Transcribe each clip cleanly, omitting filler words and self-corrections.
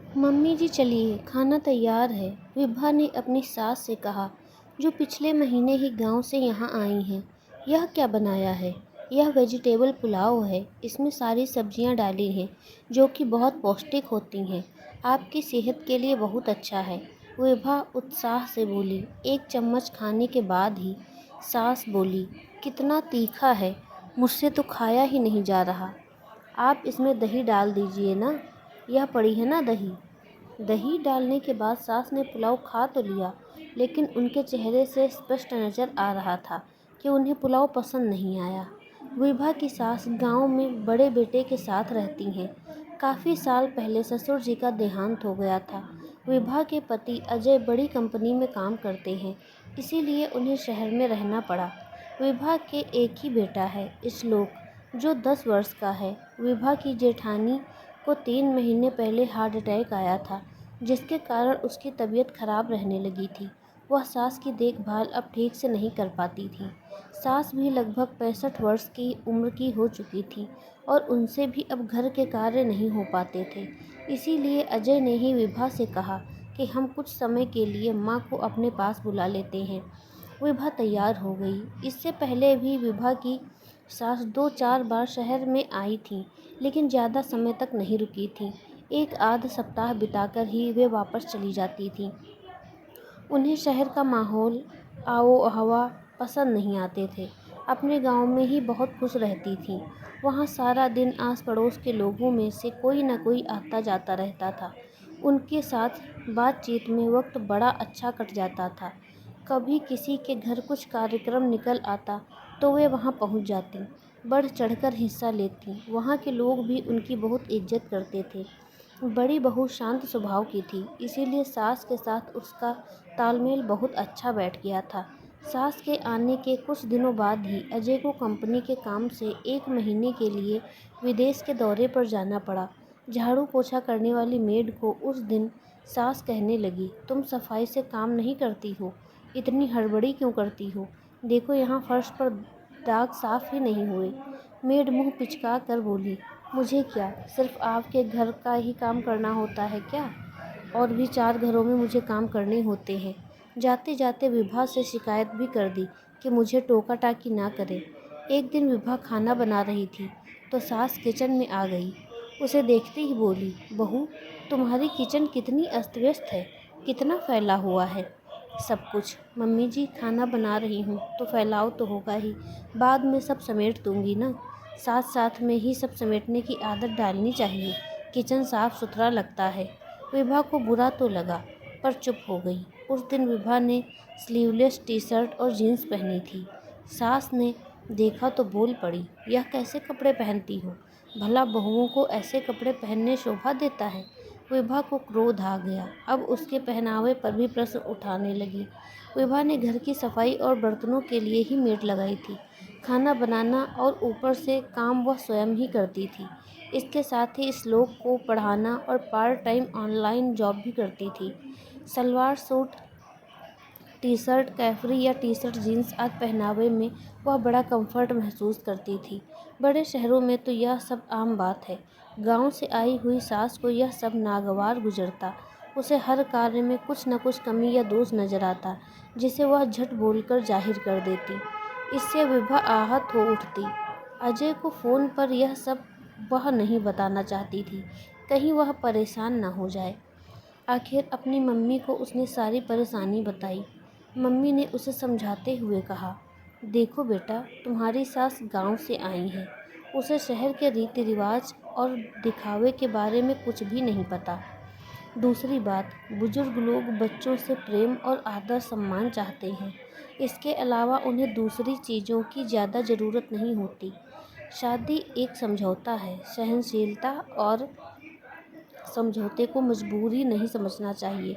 Mummy जी चलिए खाना तैयार है। विभा ने अपनी सास से कहा, जो पिछले महीने ही गांव से यहाँ आई हैं। यह क्या बनाया है? यह वेजिटेबल पुलाव है। इसमें सारी सब्जियाँ डाली हैं जो कि बहुत पौष्टिक होती हैं। आपकी सेहत के लिए बहुत अच्छा है। विभा उत्साह से बोली। एक चम्मच खाने के बाद ही सास बोली, कितना तीखा है, मुझसे तो खाया ही नहीं जा रहा। आप इसमें दही डाल दीजिए ना। यह पड़ी है ना दही। दही डालने के बाद सास ने पुलाव खा तो लिया, लेकिन उनके चेहरे से स्पष्ट नज़र आ रहा था कि उन्हें पुलाव पसंद नहीं आया। विभा की सास गांव में बड़े बेटे के साथ रहती हैं। काफ़ी साल पहले ससुर जी का देहांत हो गया था। विभा के पति अजय बड़ी कंपनी में काम करते हैं, इसीलिए उन्हें शहर में रहना पड़ा। विभा के एक ही बेटा है, श्लोक, जो 10 वर्ष का है। विभा की जेठानी को 3 महीने पहले हार्ट अटैक आया था, जिसके कारण उसकी तबीयत खराब रहने लगी थी। वह सास की देखभाल अब ठीक से नहीं कर पाती थी। सास भी लगभग 65 वर्ष की उम्र की हो चुकी थी और उनसे भी अब घर के कार्य नहीं हो पाते थे। इसीलिए अजय ने ही विभा से कहा कि हम कुछ समय के लिए माँ को अपने पास बुला लेते हैं। विभा तैयार हो गई। इससे पहले भी विभा की सास 2-4 बार शहर में आई थीं, लेकिन ज़्यादा समय तक नहीं रुकी थीं। एक आध सप्ताह बिताकर ही वे वापस चली जाती थीं। उन्हें शहर का माहौल, आओ हवा पसंद नहीं आते थे। अपने गांव में ही बहुत खुश रहती थीं। वहाँ सारा दिन आस पड़ोस के लोगों में से कोई न कोई आता जाता रहता था। उनके साथ बातचीत में वक्त बड़ा अच्छा कट जाता था। कभी किसी के घर कुछ कार्यक्रम निकल आता तो वे वहाँ पहुँच जाती, बढ़ चढ़कर हिस्सा लेती। वहाँ के लोग भी उनकी बहुत इज्जत करते थे। बड़ी बहू शांत स्वभाव की थी, इसीलिए सास के साथ उसका तालमेल बहुत अच्छा बैठ गया था। सास के आने के कुछ दिनों बाद ही अजय को कंपनी के काम से 1 महीने के लिए विदेश के दौरे पर जाना पड़ा। झाड़ू पोछा करने वाली मेड को उस दिन सास कहने लगी, तुम सफाई से काम नहीं करती हो, इतनी हड़बड़ी क्यों करती हो? देखो यहाँ फर्श पर दाग साफ ही नहीं हुए। मेड मुंह पिचका कर बोली, मुझे क्या, सिर्फ आपके घर का ही काम करना होता है क्या? और भी 4 घरों में मुझे काम करने होते हैं। जाते जाते विभा से शिकायत भी कर दी कि मुझे टोका टाकी ना करे। एक दिन विभा खाना बना रही थी तो सास किचन में आ गई। उसे देखते ही बोली, बहू, तुम्हारी किचन कितनी अस्त व्यस्त है, कितना फैला हुआ है सब कुछ। मम्मी जी, खाना बना रही हूँ तो फैलाव तो होगा ही, बाद में सब समेट दूंगी ना। साथ साथ में ही सब समेटने की आदत डालनी चाहिए, किचन साफ सुथरा लगता है। विभा को बुरा तो लगा, पर चुप हो गई। उस दिन विभा ने स्लीवलेस टी शर्ट और जीन्स पहनी थी। सास ने देखा तो बोल पड़ी, यह कैसे कपड़े पहनती हो? भला बहुओं को ऐसे कपड़े पहनने शोभा देता है? विभा को क्रोध आ गया। अब उसके पहनावे पर भी प्रश्न उठाने लगी। विभा ने घर की सफाई और बर्तनों के लिए ही मेड लगाई थी। खाना बनाना और ऊपर से काम वह स्वयं ही करती थी। इसके साथ ही श्लोक को पढ़ाना और पार्ट टाइम ऑनलाइन जॉब भी करती थी। सलवार सूट, टी शर्ट कैफरी या टी शर्ट जीन्स आदि पहनावे में वह बड़ा कंफर्ट महसूस करती थी। बड़े शहरों में तो यह सब आम बात है। गांव से आई हुई सास को यह सब नागवार गुजरता। उसे हर कार्य में कुछ न कुछ कमी या दोष नजर आता, जिसे वह झट बोलकर जाहिर कर देती। इससे विभा आहत हो उठती। अजय को फ़ोन पर यह सब वह नहीं बताना चाहती थी, कहीं वह परेशान न हो जाए। आखिर अपनी मम्मी को उसने सारी परेशानी बताई। मम्मी ने उसे समझाते हुए कहा, देखो बेटा, तुम्हारी सास गांव से आई है, उसे शहर के रीति रिवाज और दिखावे के बारे में कुछ भी नहीं पता। दूसरी बात, बुजुर्ग लोग बच्चों से प्रेम और आदर सम्मान चाहते हैं। इसके अलावा उन्हें दूसरी चीज़ों की ज़्यादा ज़रूरत नहीं होती। शादी एक समझौता है, सहनशीलता और समझौते को मजबूरी नहीं समझना चाहिए,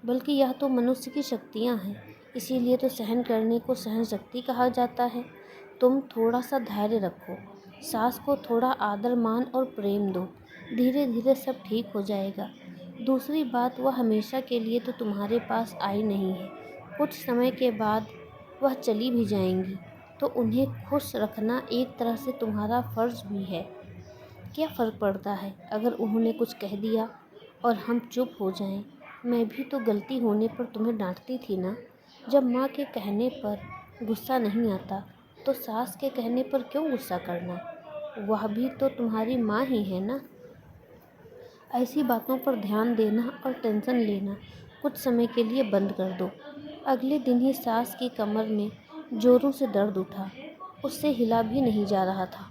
बल्कि यह तो मनुष्य की शक्तियाँ हैं। इसीलिए तो सहन करने को सहन शक्ति कहा जाता है। तुम थोड़ा सा धैर्य रखो, सास को थोड़ा आदर मान और प्रेम दो, धीरे धीरे सब ठीक हो जाएगा। दूसरी बात, वह हमेशा के लिए तो तुम्हारे पास आई नहीं है, कुछ समय के बाद वह चली भी जाएंगी, तो उन्हें खुश रखना एक तरह से तुम्हारा फर्ज भी है। क्या फ़र्क पड़ता है अगर उन्होंने कुछ कह दिया? और हम चुप हो जाएं। मैं भी तो गलती होने पर तुम्हें डांटती थी ना। जब माँ के कहने पर गुस्सा नहीं आता तो सास के कहने पर क्यों गुस्सा करना? वह भी तो तुम्हारी माँ ही है ना। ऐसी बातों पर ध्यान देना और टेंशन लेना कुछ समय के लिए बंद कर दो। अगले दिन ही सास की कमर में जोरों से दर्द उठा। उससे हिला भी नहीं जा रहा था।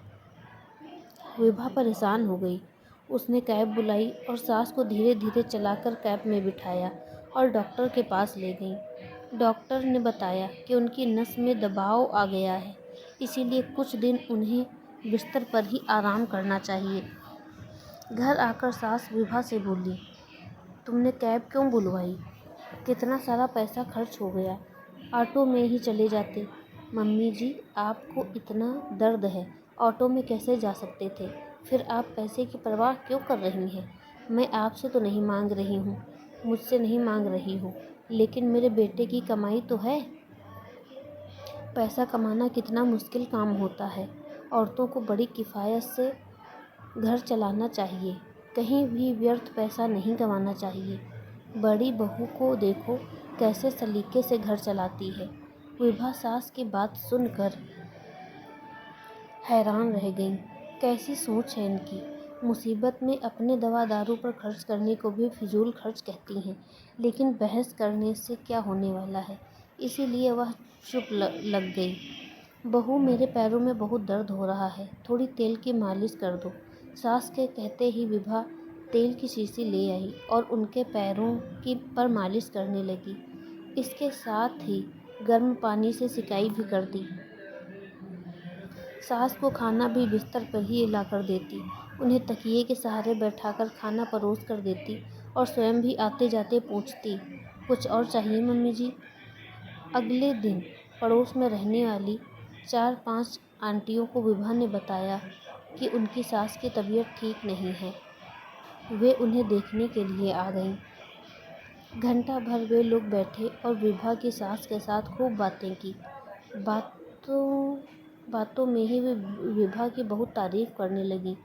विभा परेशान हो गई। उसने कैब बुलाई और सास को धीरे धीरे चलाकर कैब में बिठाया और डॉक्टर के पास ले गई। डॉक्टर ने बताया कि उनकी नस में दबाव आ गया है, इसीलिए कुछ दिन उन्हें बिस्तर पर ही आराम करना चाहिए। घर आकर सास विभा से बोली, तुमने कैब क्यों बुलवाई? कितना सारा पैसा खर्च हो गया, ऑटो में ही चले जाते। मम्मी जी, आपको इतना दर्द है, ऑटो में कैसे जा सकते थे? फिर आप पैसे की परवाह क्यों कर रही हैं? मैं आपसे तो नहीं मांग रही हूँ, मुझसे नहीं मांग रही हूँ, लेकिन मेरे बेटे की कमाई तो है। पैसा कमाना कितना मुश्किल काम होता है। औरतों को बड़ी किफ़ायत से घर चलाना चाहिए, कहीं भी व्यर्थ पैसा नहीं गंवाना चाहिए। बड़ी बहू को देखो कैसे सलीके से घर चलाती है। विभा सास की बात सुनकर हैरान रह गईं। कैसी सोच है इनकी। मुसीबत में अपने दवा दारू पर खर्च करने को भी फिजूल खर्च कहती हैं, लेकिन बहस करने से क्या होने वाला है। इसीलिए वह चुप लग गई। बहू, मेरे पैरों में बहुत दर्द हो रहा है, थोड़ी तेल की मालिश कर दो। सास के कहते ही विभा तेल की शीशी ले आई और उनके पैरों की पर मालिश करने लगी। इसके साथ ही गर्म पानी से सिकाई भी कर दी। सास को खाना भी बिस्तर पर ही लाकर देती, उन्हें तकिए के सहारे बैठाकर खाना परोस कर देती और स्वयं भी आते जाते पूछती, कुछ और चाहिए मम्मी जी? अगले दिन पड़ोस में रहने वाली 4-5 आंटियों को विभा ने बताया कि उनकी सास की तबीयत ठीक नहीं है। वे उन्हें देखने के लिए आ गईं। घंटा भर वे लोग बैठे और विभा की सास के साथ खूब बातें की। बातों बातों में ही वे विभा की बहुत तारीफ करने लगी।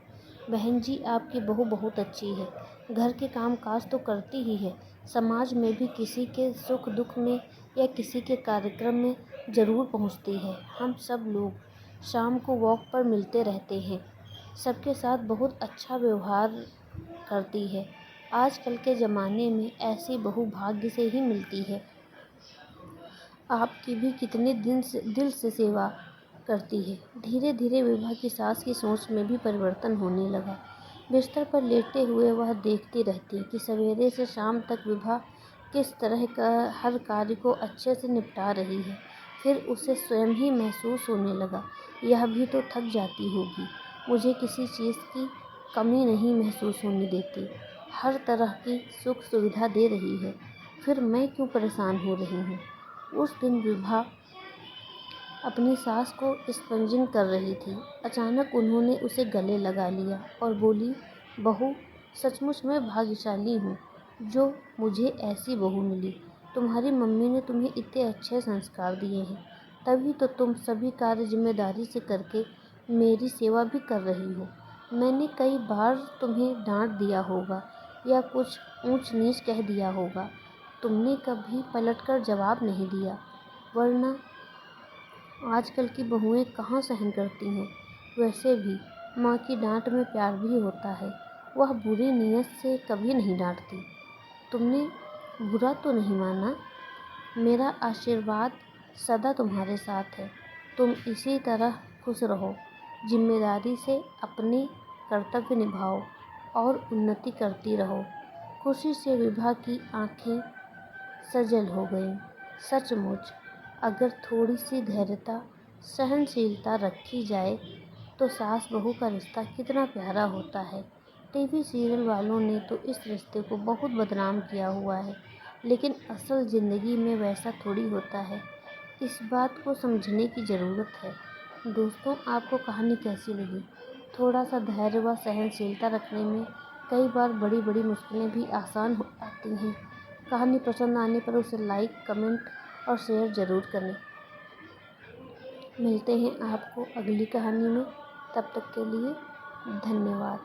बहन जी, आपकी बहू बहुत अच्छी है, घर के काम काज तो करती ही है, समाज में भी किसी के सुख दुख में या किसी के कार्यक्रम में ज़रूर पहुंचती है। हम सब लोग शाम को वॉक पर मिलते रहते हैं, सबके साथ बहुत अच्छा व्यवहार करती है। आजकल के ज़माने में ऐसी बहू भाग्य से ही मिलती है। आपकी भी कितने दिल से सेवा करती है। धीरे धीरे विभा की सास की सोच में भी परिवर्तन होने लगा। बिस्तर पर लेटे हुए वह देखती रहती कि सवेरे से शाम तक विभा किस तरह का हर कार्य को अच्छे से निपटा रही है। फिर उसे स्वयं ही महसूस होने लगा, यह भी तो थक जाती होगी, मुझे किसी चीज़ की कमी नहीं महसूस होने देती, हर तरह की सुख सुविधा दे रही है, फिर मैं क्यों परेशान हो रही हूँ। उस दिन विभा अपनी सास को स्पंजिंग कर रही थी। अचानक उन्होंने उसे गले लगा लिया और बोली, बहू, सचमुच मैं भाग्यशाली हूँ जो मुझे ऐसी बहू मिली। तुम्हारी मम्मी ने तुम्हें इतने अच्छे संस्कार दिए हैं, तभी तो तुम सभी कार्य जिम्मेदारी से करके मेरी सेवा भी कर रही हो। मैंने कई बार तुम्हें डांट दिया होगा या कुछ ऊंच नीच कह दिया होगा, तुमने कभी पलटकर जवाब नहीं दिया, वरना आजकल की बहुएं कहाँ सहन करती हैं। वैसे भी माँ की डांट में प्यार भी होता है, वह बुरी नीयत से कभी नहीं डांटती। तुमने बुरा तो नहीं माना? मेरा आशीर्वाद सदा तुम्हारे साथ है। तुम इसी तरह खुश रहो, जिम्मेदारी से अपने कर्तव्य निभाओ और उन्नति करती रहो। खुशी से विभा की आंखें सजल हो गईं। सचमुच अगर थोड़ी सी धैर्यता, सहनशीलता रखी जाए तो सास बहू का रिश्ता कितना प्यारा होता है। टीवी सीरियल वालों ने तो इस रिश्ते को बहुत बदनाम किया हुआ है, लेकिन असल ज़िंदगी में वैसा थोड़ी होता है। इस बात को समझने की ज़रूरत है। दोस्तों, आपको कहानी कैसी लगी? थोड़ा सा धैर्य व सहनशीलता रखने में कई बार बड़ी बड़ी मुश्किलें भी आसान हो जाती हैं। कहानी पसंद आने पर उसे लाइक, कमेंट और शेयर ज़रूर करें। मिलते हैं आपको अगली कहानी में, तब तक के लिए धन्यवाद।